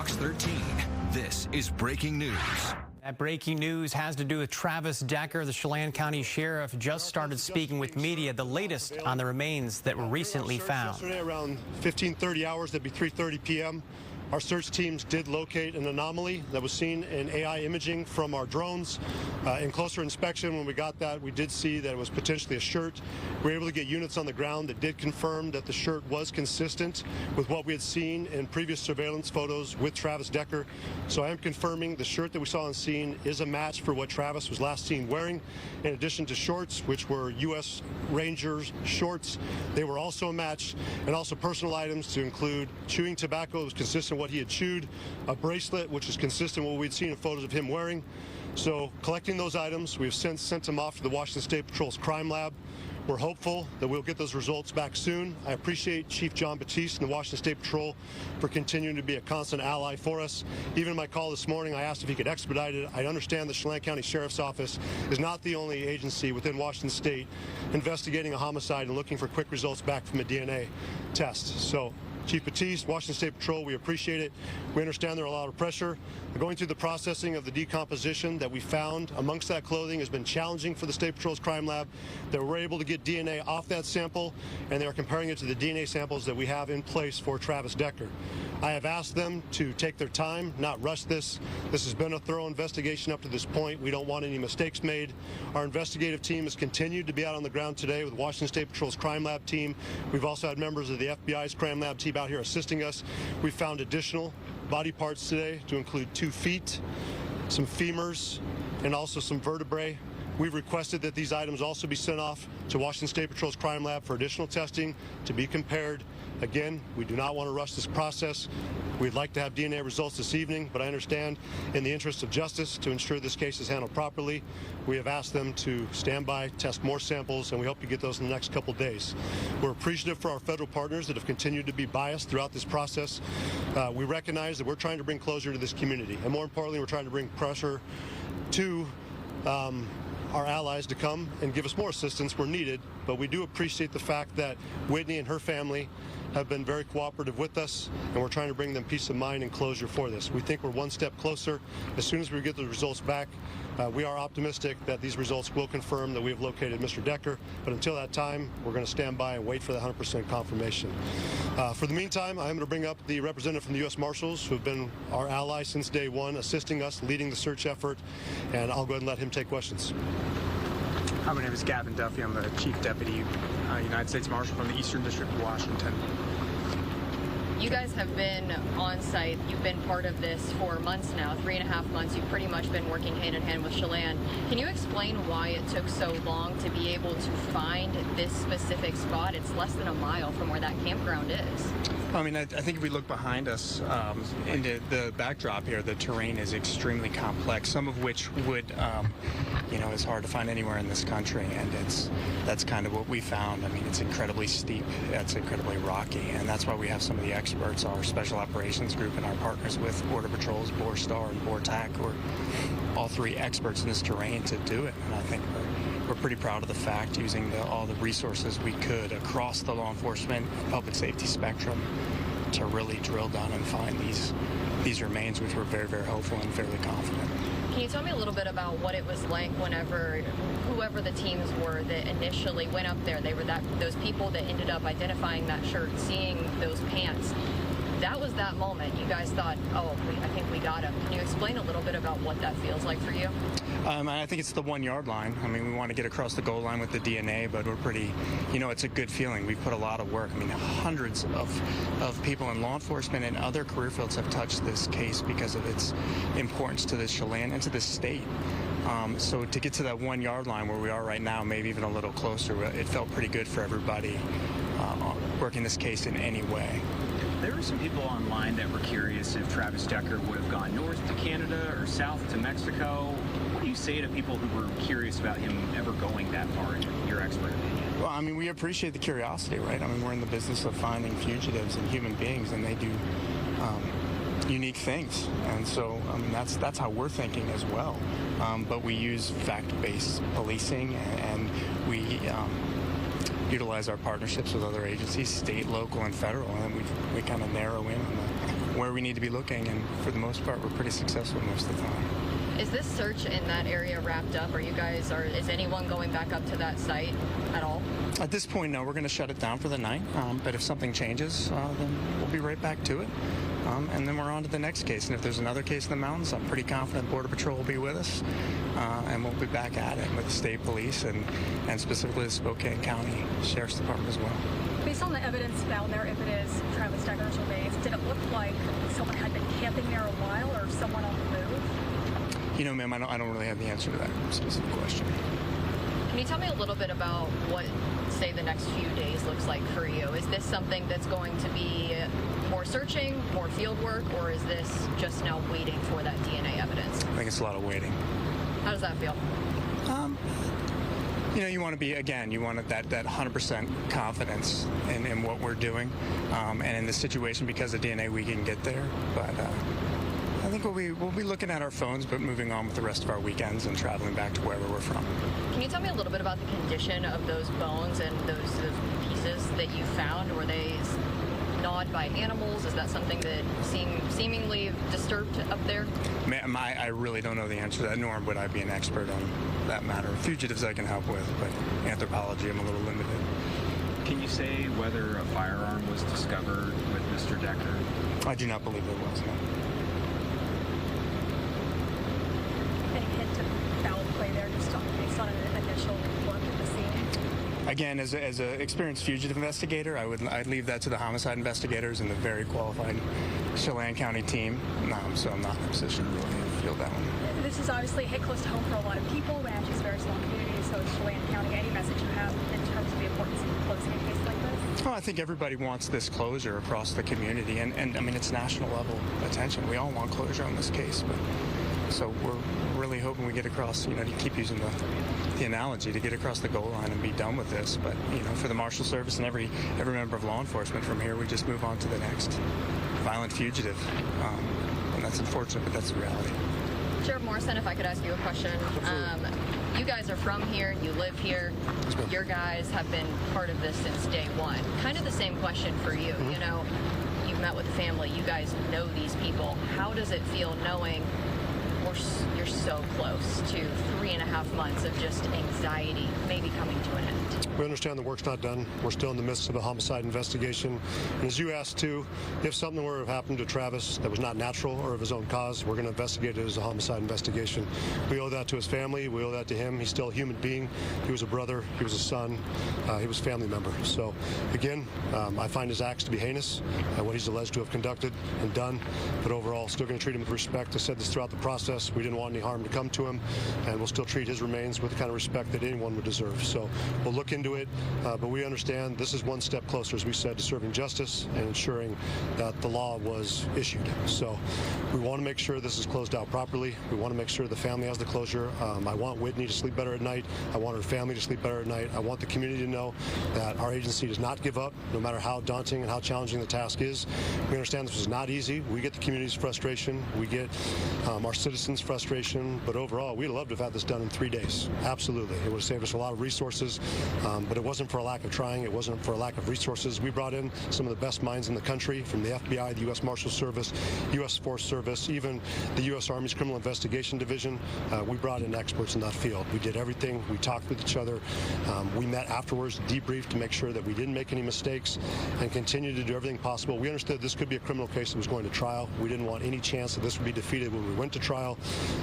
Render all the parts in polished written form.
Fox 13, this is breaking news. That breaking news has to do with Travis Decker. The Chelan County Sheriff just started speaking with media, the latest on the remains that were recently found. Yesterday around 15:30 hours, that'd be 3:30 p.m. Our search teams did locate an anomaly that was seen in AI imaging from our drones. In closer inspection, when we got that, we did see that it was potentially a shirt. We were able to get units on the ground that did confirm that the shirt was consistent with what we had seen in previous surveillance photos with Travis Decker. So I am confirming the shirt that we saw on scene is a match for what Travis was last seen wearing. In addition to shorts, which were U.S. Rangers shorts, they were also a match, and also personal items to include chewing tobacco that was consistent with what he had chewed, a bracelet which is consistent with what we'd seen in photos of him wearing. So collecting those items, we have since sent them off to the Washington State Patrol's crime lab. We're hopeful that we'll get those results back soon. I appreciate Chief John Batiste and the Washington State Patrol for continuing to be a constant ally for us. Even in my call this morning, I asked if he could expedite it. I understand the Chelan County Sheriff's Office is not the only agency within Washington State investigating a homicide and looking for quick results back from a DNA test. So Chief Batiste, Washington State Patrol, we appreciate it. We understand there are a lot of pressure. Going through the processing of the decomposition that we found amongst that clothing has been challenging for the State Patrol's crime lab. They were able to get DNA off that sample, and they are comparing it to the DNA samples that we have in place for Travis Decker. I have asked them to take their time, not rush this. This has been a thorough investigation up to this point. We don't want any mistakes made. Our investigative team has continued to be out on the ground today with Washington State Patrol's crime lab team. We've also had members of the FBI's crime lab team out here assisting us. We found additional body parts today to include 2 feet, some femurs, and also some vertebrae. We've requested that these items also be sent off to Washington State Patrol's crime lab for additional testing to be compared. Again, we do not want to rush this process. We'd like to have DNA results this evening, but I understand in the interest of justice, to ensure this case is handled properly, we have asked them to stand by, test more samples, and we hope to get those in the next couple days. We're appreciative for our federal partners that have continued to be biased throughout this process. We recognize that we're trying to bring closure to this community, and more importantly, we're trying to bring pressure to our allies to come and give us more assistance where needed. But we do appreciate the fact that Whitney and her family have been very cooperative with us, and we're trying to bring them peace of mind and closure for this. We think we're one step closer. As soon as we get the results back, we are optimistic that these results will confirm that we have located Mr. Decker, but until that time, we're going to stand by and wait for the 100% confirmation. For the meantime, I'm going to bring up the representative from the U.S. Marshals, who have been our ally since day one, assisting us, leading the search effort, and I'll go ahead and let him take questions. Hi, my name is Gavin Duffy. I'm the Chief Deputy United States Marshal from the Eastern District of Washington. You guys have been on site. You've been part of this for months now, 3.5 months. You've pretty much been working hand in hand with Chelan. Can you explain why it took so long to be able to find this specific spot? It's less than a mile from where that campground is. I mean, I think if we look behind us into the backdrop here, the terrain is extremely complex, some of which would, is hard to find anywhere in this country, and that's kind of what we found. I mean, it's incredibly steep, it's incredibly rocky, and that's why we have some of the experts, our Special Operations Group, and our partners with Border Patrol's BORSTAR and BORTAC, who are all 3 experts in this terrain to do it. And I think we're pretty proud of the fact, using all the resources we could across the law enforcement, public safety spectrum, to really drill down and find these remains, which we're very, very hopeful and fairly confident. Can you tell me a little bit about what it was like whenever whoever the teams were that initially went up there? They were those people that ended up identifying that shirt, seeing those pants. That was that moment. You guys thought, oh, I think we got him. Can you explain a little bit about what that feels like for you? I think it's the 1-yard line. I mean, we want to get across the goal line with the DNA, but we're pretty, it's a good feeling. We've put a lot of work. I mean, hundreds of people in law enforcement and other career fields have touched this case because of its importance to the Chelan and to the state. So to get to that 1-yard line where we are right now, maybe even a little closer, it felt pretty good for everybody working this case in any way. There were some people online that were curious if Travis Decker would have gone north to Canada or south to Mexico. What do you say to people who were curious about him ever going that far, in your expert opinion? Well, I mean, we appreciate the curiosity, right? I mean, we're in the business of finding fugitives and human beings, and they do unique things. And so, I mean, that's how we're thinking as well. But we use fact-based policing, and we utilize our partnerships with other agencies, state, local, and federal, and we kind of narrow in on the where we need to be looking, and for the most part, we're pretty successful most of the time. Is this search in that area wrapped up? Is anyone going back up to that site at all? At this point, no. We're going to shut it down for the night. But if something changes, then we'll be right back to it. And then we're on to the next case. And if there's another case in the mountains, I'm pretty confident Border Patrol will be with us. And we'll be back at it with the state police and specifically the Spokane County Sheriff's Department as well. Based on the evidence found there, if it is Travis Decker's remains, did it look like someone had been camping there a while or someone on the move? You know, ma'am, I don't really have the answer to that specific question. Can you tell me a little bit about what, say, the next few days looks like for you? Is this something that's going to be more searching, more field work, or is this just now waiting for that DNA evidence? I think it's a lot of waiting. How does that feel? You know, you want to be, again, you want that 100% confidence in what we're doing and in the situation because of DNA we can get there. But I think we'll be looking at our phones, but moving on with the rest of our weekends and traveling back to wherever we're from. Can you tell me a little bit about the condition of those bones and those pieces that you found? Were they gnawed by animals? Is that something that seemingly disturbed up there? Ma'am, I really don't know the answer to that, nor would I be an expert on that matter. Fugitives I can help with, but anthropology I'm a little limited. Can you say whether a firearm was discovered with Mr. Decker? I do not believe there was, no. Any hint of foul play there just based on an initial look at the scene? Again, as an experienced fugitive investigator, I'd leave that to the homicide investigators and the very qualified Chelan County team. So I'm not in a position to really field that one. This is obviously hit close to home for a lot of people. Ranch is a very small community, so is Chelan County. Any message you have in terms of the importance of closing a case like this? Oh, I think everybody wants this closure across the community, and I mean, it's national level attention. We all want closure on this case, but so we're really hoping we get across, you know, to keep using the analogy, to get across the goal line and be done with this. But, you know, for the Marshal Service and every member of law enforcement from here, we just move on to the next violent fugitive. And that's unfortunate, but that's the reality. Sheriff Morrison, if I could ask you a question. You guys are from here, you live here, your guys have been part of this since day one. Kind of the same question for you. You know, you've met with the family, you guys know these people. How does it feel knowing you're so close to 3.5 months of just anxiety maybe coming to an end? We understand the work's not done. We're still in the midst of a homicide investigation. And as you asked too, if something were to have happened to Travis that was not natural or of his own cause, we're going to investigate it as a homicide investigation. We owe that to his family. We owe that to him. He's still a human being. He was a brother. He was a son. He was a family member. So again, I find his acts to be heinous, what he's alleged to have conducted and done. But overall, still going to treat him with respect. I said this throughout the process. We didn't want any harm to come to him, and we'll still treat his remains with the kind of respect that anyone would deserve. So we'll look into it, but we understand this is one step closer, as we said, to serving justice and ensuring that the law was issued. So we want to make sure this is closed out properly. We want to make sure the family has the closure. I want Whitney to sleep better at night. I want her family to sleep better at night. I want the community to know that our agency does not give up, no matter how daunting and how challenging the task is. We understand this was not easy. We get the community's frustration. We get our citizens' frustration, but overall, we'd love to have had this done in 3 days. Absolutely. It would have saved us a lot of resources, but it wasn't for a lack of trying. It wasn't for a lack of resources. We brought in some of the best minds in the country, from the FBI, the U.S. Marshals Service, U.S. Forest Service, even the U.S. Army's Criminal Investigation Division. We brought in experts in that field. We did everything. We talked with each other. We met afterwards, debriefed to make sure that we didn't make any mistakes and continued to do everything possible. We understood this could be a criminal case that was going to trial. We didn't want any chance that this would be defeated when we went to trial.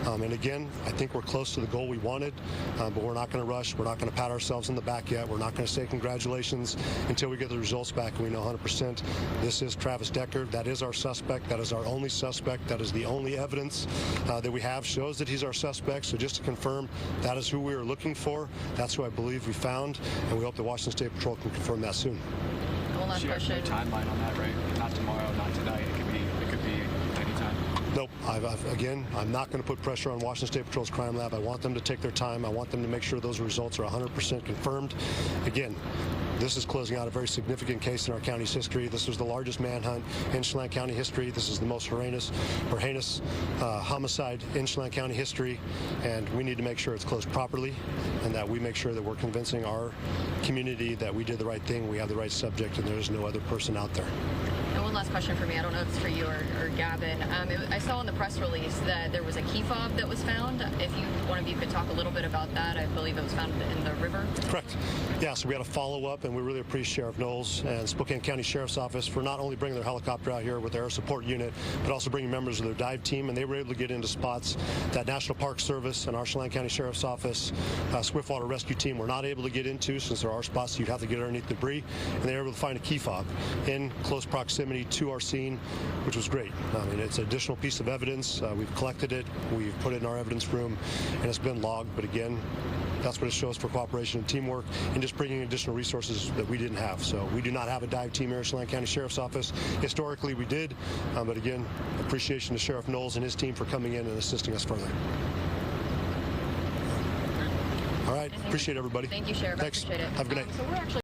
And again, I think we're close to the goal we wanted, but we're not going to rush. We're not going to pat ourselves in the back yet. We're not going to say congratulations until we get the results back and we know 100% this is Travis Decker. That is our suspect. That is our only suspect. That is the only evidence that we have shows that he's our suspect. So just to confirm, that is who we were looking for. That's who I believe we found, and we hope the Washington State Patrol can confirm that soon. One last question. Timeline on that, right? Not tomorrow, not tonight. It could be anytime. Nope. Again, I'm not going to put pressure on Washington State Patrol's crime lab. I want them to take their time. I want them to make sure those results are 100% confirmed. Again, this is closing out a very significant case in our county's history. This was the largest manhunt in Chelan County history. This is the most heinous homicide in Chelan County history, and we need to make sure it's closed properly and that we make sure that we're convincing our community that we did the right thing, we have the right subject, and there's no other person out there. And one last last question for me. I don't know if it's for you or Gavin. I saw in the press release that there was a key fob that was found. If one of you could talk a little bit about that. I believe it was found in the river. Correct. Yeah, so we had a follow-up, and we really appreciate Sheriff Knowles and Spokane County Sheriff's Office for not only bringing their helicopter out here with their air support unit, but also bringing members of their dive team, and they were able to get into spots that National Park Service and our Chelan County Sheriff's Office, Swiftwater Rescue Team were not able to get into, since there are spots you'd have to get underneath debris, and they were able to find a key fob in close proximity to our scene, which was great. I mean, it's an additional piece of evidence. We've collected it, we've put it in our evidence room, and it's been logged. But again, that's what it shows for cooperation and teamwork and just bringing additional resources that we didn't have. So we do not have a dive team here at Chelan County Sheriff's Office. Historically, we did, but again, appreciation to Sheriff Knowles and his team for coming in and assisting us further. All right, appreciate everybody. Thank you, Sheriff. Thanks. I appreciate it. Have a good night. So we're actually